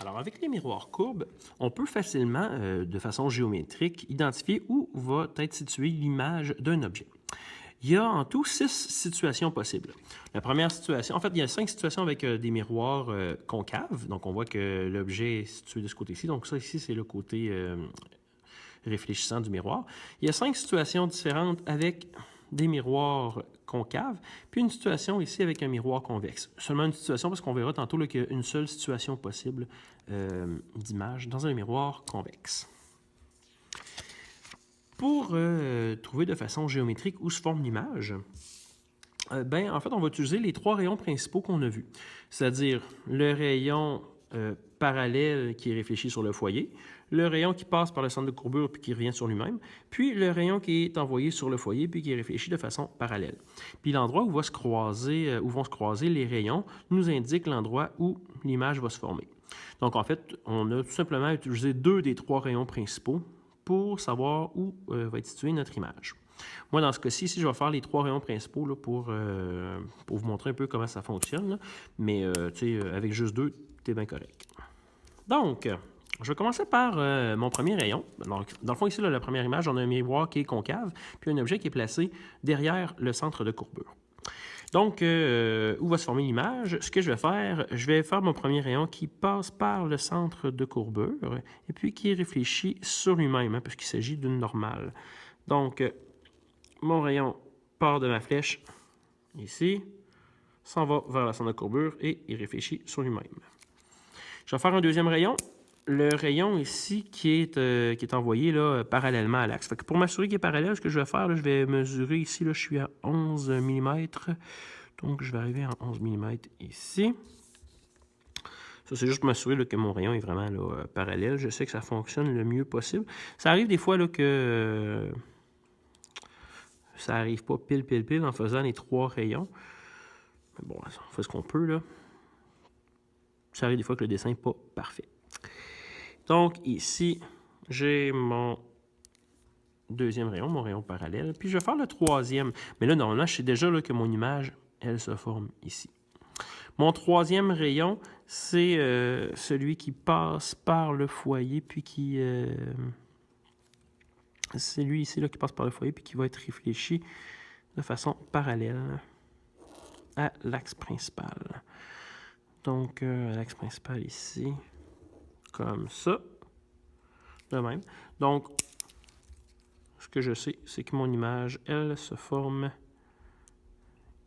Alors, avec les miroirs courbes, on peut facilement, de façon géométrique, identifier où va être située l'image d'un objet. Il y a en tout 6 situations possibles. La première situation, en fait, il y a 5 situations avec des miroirs concaves. Donc, on voit que l'objet est situé de ce côté-ci. Donc, ça ici, c'est le côté réfléchissant du miroir. Il y a 5 situations différentes avec des miroirs concaves, puis une situation ici avec un miroir convexe. Seulement une situation parce qu'on verra tantôt qu'il y a une seule situation possible d'image dans un miroir convexe. Pour trouver de façon géométrique où se forme l'image, en fait, on va utiliser les 3 rayons principaux qu'on a vus, c'est-à-dire le rayon parallèle qui est réfléchi sur le foyer, le rayon qui passe par le centre de courbure puis qui revient sur lui-même, puis le rayon qui est envoyé sur le foyer puis qui est réfléchi de façon parallèle. Puis l'endroit où vont se croiser les rayons nous indique l'endroit où l'image va se former. Donc en fait, on a tout simplement utilisé 2 des 3 rayons principaux pour savoir où va être située notre image. Moi, dans ce cas-ci, ici, je vais faire les 3 rayons principaux là, pour vous montrer un peu comment ça fonctionne. Là. Mais avec juste 2, c'est bien correct. Donc, je vais commencer par mon premier rayon. Donc, dans le fond, ici, là, la première image, on a un miroir qui est concave, puis un objet qui est placé derrière le centre de courbure. Donc, où va se former l'image? Ce que je vais faire mon premier rayon qui passe par le centre de courbure et puis qui réfléchit sur lui-même, puisqu'il s'agit d'une normale. Donc, mon rayon part de ma flèche ici, s'en va vers le centre de courbure et il réfléchit sur lui-même. Je vais faire un deuxième rayon. Le rayon ici qui est envoyé là, parallèlement à l'axe. Pour m'assurer qu'il est parallèle, ce que je vais faire, là, je vais mesurer ici, là, je suis à 11 mm. Donc, je vais arriver à 11 mm ici. Ça, c'est juste pour m'assurer que mon rayon est vraiment là, parallèle. Je sais que ça fonctionne le mieux possible. Ça arrive des fois là, que ça n'arrive pas pile en faisant les 3 rayons. Mais bon, on fait ce qu'on peut, là. Ça arrive des fois que le dessin n'est pas parfait. Donc, ici, j'ai mon deuxième rayon, mon rayon parallèle. Puis, je vais faire le troisième. Mais là, normalement, je sais déjà là, que mon image, elle se forme ici. Mon troisième rayon, c'est celui qui passe par le foyer, puis qui... c'est lui ici là, qui passe par le foyer, puis qui va être réfléchi de façon parallèle à l'axe principal. Donc, l'axe principal ici, comme ça, de même. Donc, ce que je sais, c'est que mon image, elle, se forme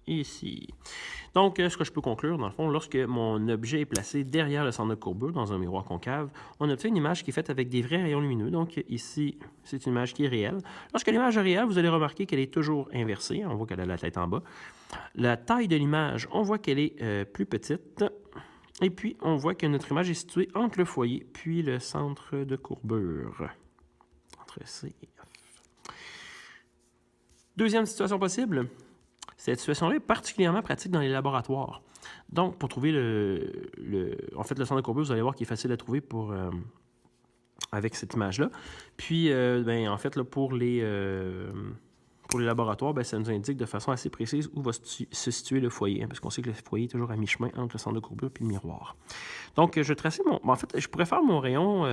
ici. Donc, ce que je peux conclure, dans le fond, lorsque mon objet est placé derrière le centre de courbure dans un miroir concave, on obtient une image qui est faite avec des vrais rayons lumineux. Donc, ici, c'est une image qui est réelle. Lorsque l'image est réelle, vous allez remarquer qu'elle est toujours inversée. On voit qu'elle a la tête en bas. La taille de l'image, on voit qu'elle est plus petite. Et puis, on voit que notre image est située entre le foyer puis le centre de courbure. Entre C et F. Deuxième situation possible. Cette situation-là est particulièrement pratique dans les laboratoires. Donc, pour trouver en fait, le centre de courbure, vous allez voir qu'il est facile à trouver avec cette image-là. Puis, en fait, là, pour les laboratoires, ça nous indique de façon assez précise où va se situer le foyer, parce qu'on sait que le foyer est toujours à mi-chemin entre le centre de courbure et le miroir. Donc, je vais tracer en fait, je pourrais faire mon rayon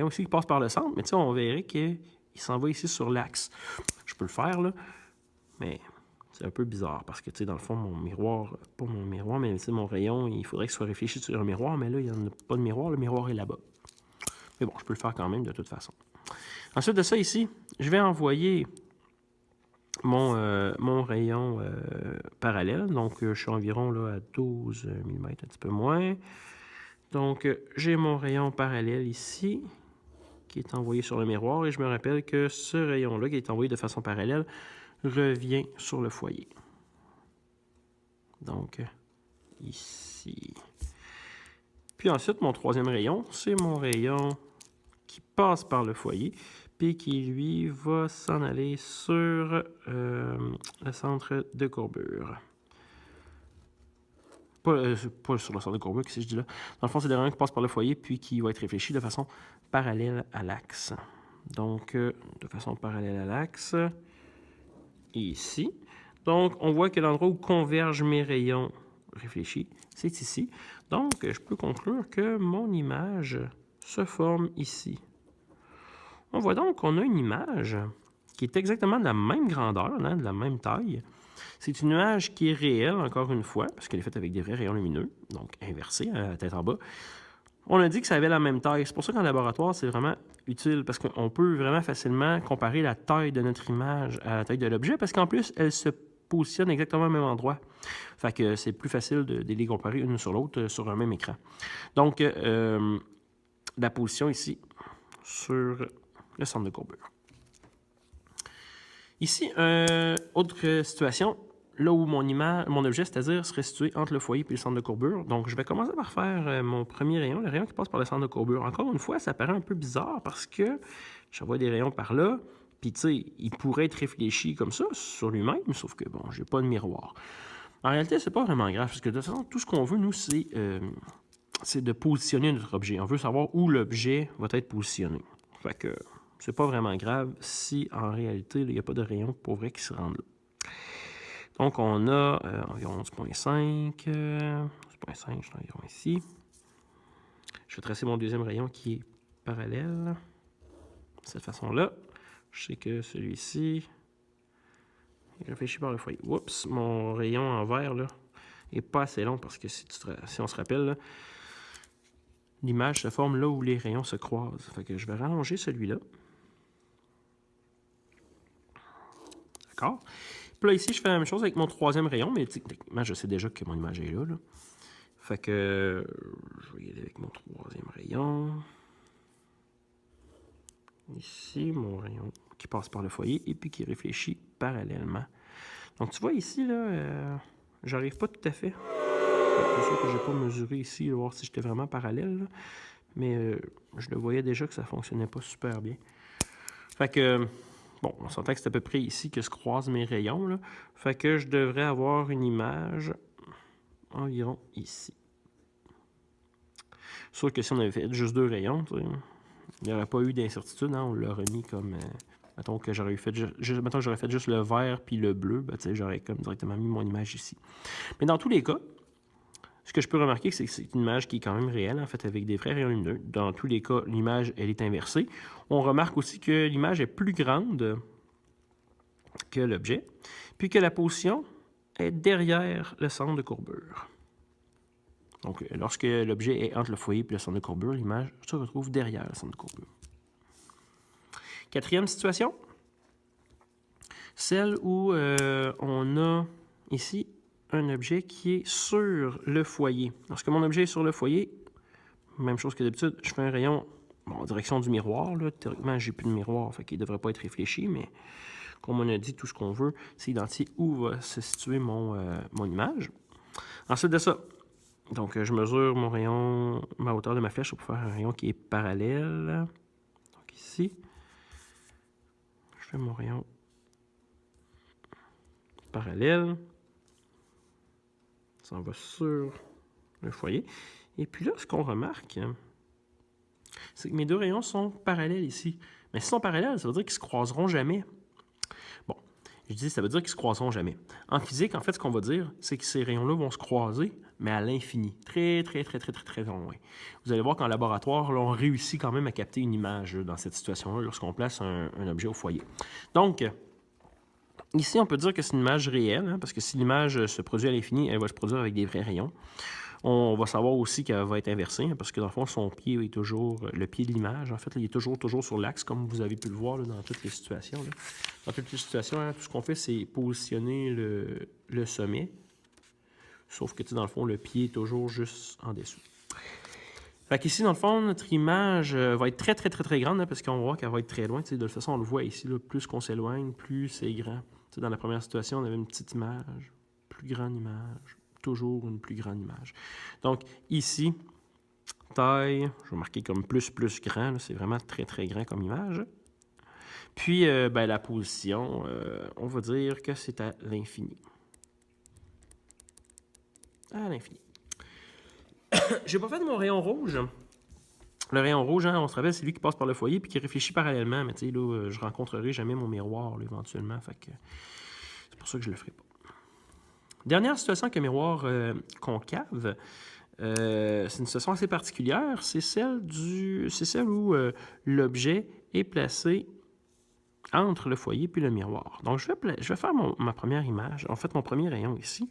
ici qui passe par le centre, mais tu sais, on verrait qu'il s'en va ici sur l'axe. Je peux le faire, là, mais c'est un peu bizarre, parce que, tu sais, dans le fond, mon rayon, il faudrait qu'il soit réfléchi sur un miroir, mais là, il n'y en a pas de miroir, le miroir est là-bas. Mais bon, je peux le faire quand même, de toute façon. Ensuite de ça, ici, je vais envoyer mon rayon parallèle. Donc, je suis environ là, à 12 mm, un petit peu moins. Donc, j'ai mon rayon parallèle ici, qui est envoyé sur le miroir. Et je me rappelle que ce rayon-là, qui est envoyé de façon parallèle, revient sur le foyer. Donc, ici. Puis ensuite, mon troisième rayon, c'est mon rayon qui passe par le foyer, puis qui, lui, va s'en aller sur le centre de courbure. Pas sur le centre de courbure, qu'est-ce que je dis là? Dans le fond, c'est le rayon qui passe par le foyer, puis qui va être réfléchi de façon parallèle à l'axe. Donc, de façon parallèle à l'axe, ici. Donc, on voit que l'endroit où convergent mes rayons réfléchit, c'est ici. Donc, je peux conclure que mon image se forme ici. On voit donc qu'on a une image qui est exactement de la même grandeur, hein, de la même taille. C'est une image qui est réelle, encore une fois, parce qu'elle est faite avec des vrais rayons lumineux, donc inversée, à la tête en bas. On a dit que ça avait la même taille. C'est pour ça qu'en laboratoire, c'est vraiment utile, parce qu'on peut vraiment facilement comparer la taille de notre image à la taille de l'objet, parce qu'en plus, elle se positionne exactement au même endroit. Fait que c'est plus facile de les comparer une sur l'autre sur un même écran. Donc, la position ici sur le centre de courbure. Ici, autre situation, là où mon objet, c'est-à-dire, serait situé entre le foyer et le centre de courbure. Donc, je vais commencer par faire mon premier rayon, le rayon qui passe par le centre de courbure. Encore une fois, ça paraît un peu bizarre parce que j'envoie des rayons par là, puis tu sais, il pourrait être réfléchi comme ça sur lui-même, sauf que, bon, j'ai pas de miroir. En réalité, c'est pas vraiment grave, parce que de toute façon, tout ce qu'on veut, nous, c'est de positionner notre objet. On veut savoir où l'objet va être positionné. Fait que c'est pas vraiment grave si, en réalité, il n'y a pas de rayon pour vrai qui se rendent là. Donc, on a environ 11,5. 11,5, je l'ai environ ici. Je vais tracer mon deuxième rayon qui est parallèle. De cette façon-là. Je sais que celui-ci est réfléchi par le foyer. Oups, mon rayon en vert là, est pas assez long parce que si on se rappelle, l'image se forme là où les rayons se croisent. Fait que je vais rallonger celui-là. D'accord? Puis là, ici, je fais la même chose avec mon troisième rayon, mais techniquement, je sais déjà que mon image est là. Fait que je vais y aller avec mon troisième rayon. Ici, mon rayon qui passe par le foyer et puis qui réfléchit parallèlement. Donc, tu vois ici, là, j'arrive pas tout à fait. C'est sûr que je n'ai pas mesuré ici, voir si j'étais vraiment parallèle, là. Mais je le voyais déjà que ça fonctionnait pas super bien. Fait que... Bon, on s'entend que c'est à peu près ici que se croisent mes rayons, là. Fait que je devrais avoir une image environ ici. Sauf que si on avait fait juste deux rayons, il n'y aurait pas eu d'incertitude, hein, on l'aurait mis comme... mettons que j'aurais fait juste le vert puis le bleu, ben, j'aurais comme directement mis mon image ici. Mais dans tous les cas, ce que je peux remarquer, c'est que c'est une image qui est quand même réelle, en fait, avec des vrais rayons lumineux. Dans tous les cas, l'image, elle est inversée. On remarque aussi que l'image est plus grande que l'objet, puis que la position est derrière le centre de courbure. Donc, lorsque l'objet est entre le foyer et le centre de courbure, l'image se retrouve derrière le centre de courbure. Quatrième situation, celle où on a ici un objet qui est sur le foyer. Lorsque mon objet est sur le foyer, même chose que d'habitude, je fais un rayon en direction du miroir. Là. Théoriquement, j'ai plus de miroir, fait qu'il ne devrait pas être réfléchi, mais comme on a dit, tout ce qu'on veut, c'est identifier où va se situer mon image. Ensuite de ça, donc je mesure mon rayon, ma hauteur de ma flèche pour faire un rayon qui est parallèle. Donc ici, je fais mon rayon parallèle. Ça en va sur le foyer. Et puis là, ce qu'on remarque, c'est que mes deux rayons sont parallèles ici. Mais s'ils sont parallèles, ça veut dire qu'ils ne se croiseront jamais. Bon, je dis ça veut dire qu'ils ne se croiseront jamais. En physique, en fait, ce qu'on va dire, c'est que ces rayons-là vont se croiser, mais à l'infini. Très loin. Vous allez voir qu'en laboratoire, là, on réussit quand même à capter une image dans cette situation-là lorsqu'on place un objet au foyer. Donc, ici, on peut dire que c'est une image réelle, hein, parce que si l'image se produit à l'infini, elle va se produire avec des vrais rayons. On va savoir aussi qu'elle va être inversée, hein, parce que dans le fond, son pied est toujours, le pied de l'image, en fait, là, il est toujours sur l'axe, comme vous avez pu le voir là, dans toutes les situations. Là. Dans toutes les situations, hein, tout ce qu'on fait, c'est positionner le sommet, sauf que, dans le fond, le pied est toujours juste en dessous. Fait qu'ici, dans le fond, notre image va être très grande, hein, parce qu'on voit qu'elle va être très loin. De toute façon, on le voit ici, là, plus qu'on s'éloigne, plus c'est grand. Dans la première situation, on avait une petite image, plus grande image, toujours une plus grande image. Donc, ici, taille, je vais marquer comme plus grand, c'est vraiment très grand comme image. Puis, la position, on va dire que c'est à l'infini. À l'infini. J'ai pas fait de mon rayon rouge. Le rayon rouge, hein, on se rappelle, c'est lui qui passe par le foyer puis qui réfléchit parallèlement. Mais tu sais, là, je rencontrerai jamais mon miroir là, éventuellement. Fait que c'est pour ça que je le ferai pas. Dernière situation avec un miroir concave, c'est une situation assez particulière, c'est celle où l'objet est placé entre le foyer puis le miroir. Donc, je vais faire ma première image, en fait, mon premier rayon ici.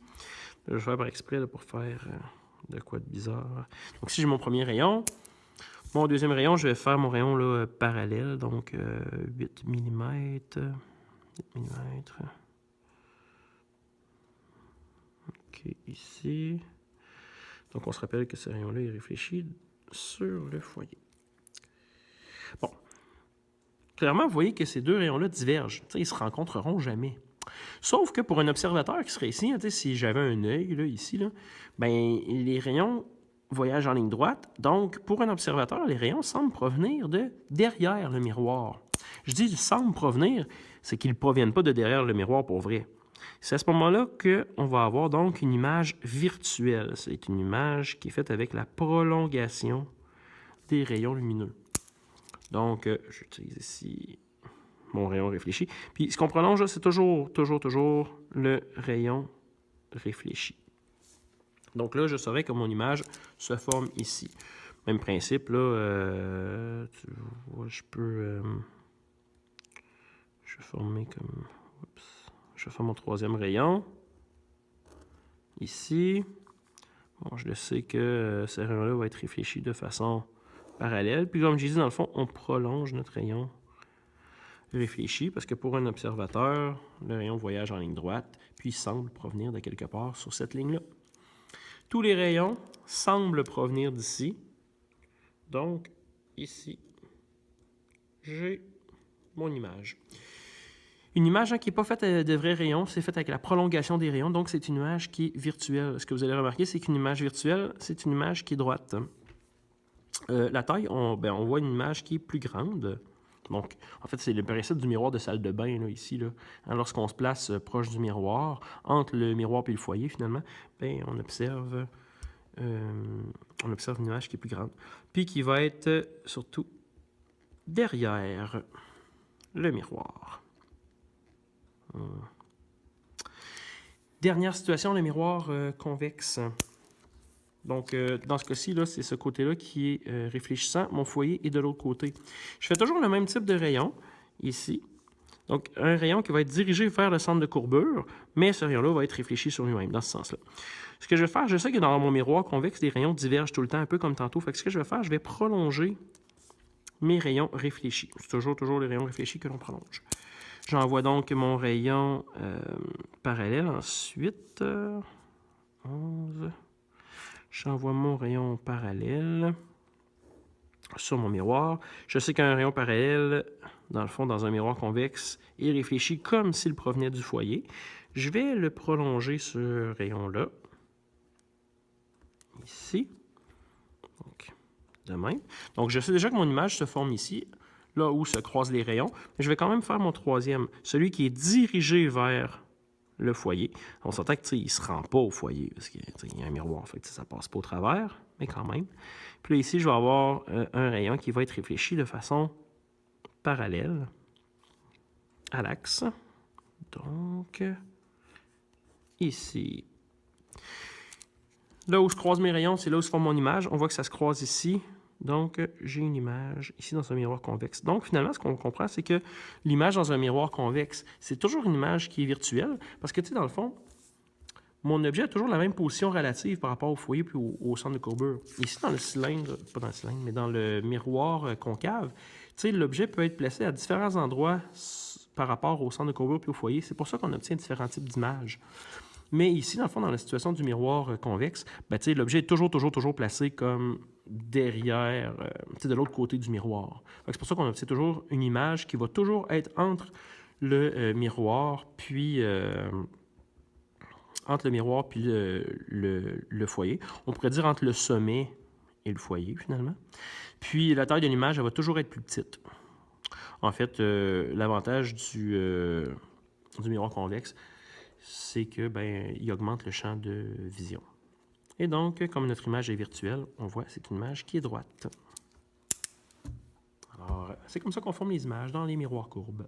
Je vais faire par exprès là, pour faire de quoi de bizarre. Donc, si j'ai mon premier rayon, mon deuxième rayon, je vais faire mon rayon là, parallèle, donc 8 mm. 8 mm. OK, ici. Donc, on se rappelle que ce rayon-là est réfléchi sur le foyer. Bon. Clairement, vous voyez que ces deux rayons-là divergent. Ils ne se rencontreront jamais. Sauf que pour un observateur qui serait ici, si j'avais un œil là, ici, là, ben, les rayons voyagent en ligne droite. Donc, pour un observateur, les rayons semblent provenir de derrière le miroir. Je dis « ils semblent provenir », c'est qu'ils ne proviennent pas de derrière le miroir pour vrai. C'est à ce moment-là qu'on va avoir donc une image virtuelle. C'est une image qui est faite avec la prolongation des rayons lumineux. Donc, j'utilise ici mon rayon réfléchi. Puis, ce qu'on prolonge, c'est toujours le rayon réfléchi. Donc là, je saurais que mon image se forme ici. Même principe, là, tu vois, je vais former comme... Oups. Je vais faire mon troisième rayon. Ici. Bon, je le sais que ce rayon-là va être réfléchi de façon parallèle. Puis comme j'ai dit, dans le fond, on prolonge notre rayon réfléchi parce que pour un observateur, le rayon voyage en ligne droite, puis semble provenir de quelque part sur cette ligne-là. Tous les rayons semblent provenir d'ici. Donc, ici, j'ai mon image. Une image qui n'est pas faite de vrais rayons, c'est faite avec la prolongation des rayons, donc c'est une image qui est virtuelle. Ce que vous allez remarquer, c'est qu'une image virtuelle, c'est une image qui est droite. La taille, on voit une image qui est plus grande. Donc, en fait, c'est le principe du miroir de salle de bain, là, ici. Là. Hein, lorsqu'on se place proche du miroir, entre le miroir et le foyer, finalement, bien, on observe une image qui est plus grande. Puis qui va être surtout derrière le miroir. Dernière situation, le miroir convexe. Donc, dans ce cas-ci, c'est ce côté-là qui est réfléchissant. Mon foyer est de l'autre côté. Je fais toujours le même type de rayon, ici. Donc, un rayon qui va être dirigé vers le centre de courbure, mais ce rayon-là va être réfléchi sur lui-même, dans ce sens-là. Ce que je vais faire, je sais que dans mon miroir convexe, les rayons divergent tout le temps, un peu comme tantôt. Fait que ce que je vais faire, je vais prolonger mes rayons réfléchis. C'est toujours les rayons réfléchis que l'on prolonge. J'envoie donc mon rayon parallèle. Ensuite, 11. J'envoie mon rayon parallèle sur mon miroir. Je sais qu'un rayon parallèle, dans le fond, dans un miroir convexe, est réfléchi comme s'il provenait du foyer. Je vais le prolonger ce rayon-là. Ici. Donc, de même. Donc, je sais déjà que mon image se forme ici, là où se croisent les rayons. Mais je vais quand même faire mon troisième, celui qui est dirigé vers le foyer. On s'entend qu'il ne se rend pas au foyer, parce qu'il y a un miroir, fait que ça ne passe pas au travers, mais quand même. Puis là, ici, je vais avoir un rayon qui va être réfléchi de façon parallèle à l'axe. Donc, ici. Là où je croise mes rayons, c'est là où se forme mon image. On voit que ça se croise ici. Donc, j'ai une image ici dans un miroir convexe. Donc, finalement, ce qu'on comprend, c'est que l'image dans un miroir convexe, c'est toujours une image qui est virtuelle. Parce que, tu sais, dans le fond, mon objet a toujours la même position relative par rapport au foyer puis au centre de courbure. Ici, dans le cylindre, pas dans le cylindre, mais dans le miroir concave, tu sais, l'objet peut être placé à différents endroits par rapport au centre de courbure puis au foyer. C'est pour ça qu'on obtient différents types d'images. Mais ici, dans le fond, dans la situation du miroir convexe, ben, l'objet est toujours placé comme derrière, de l'autre côté du miroir. C'est pour ça qu'on obtient toujours une image qui va toujours être entre le miroir puis le foyer. On pourrait dire entre le sommet et le foyer, finalement. Puis la taille de l'image, elle va toujours être plus petite. En fait, l'avantage du miroir convexe, c'est que il augmente le champ de vision. Et donc, comme notre image est virtuelle, on voit que c'est une image qui est droite. Alors, c'est comme ça qu'on forme les images dans les miroirs courbes.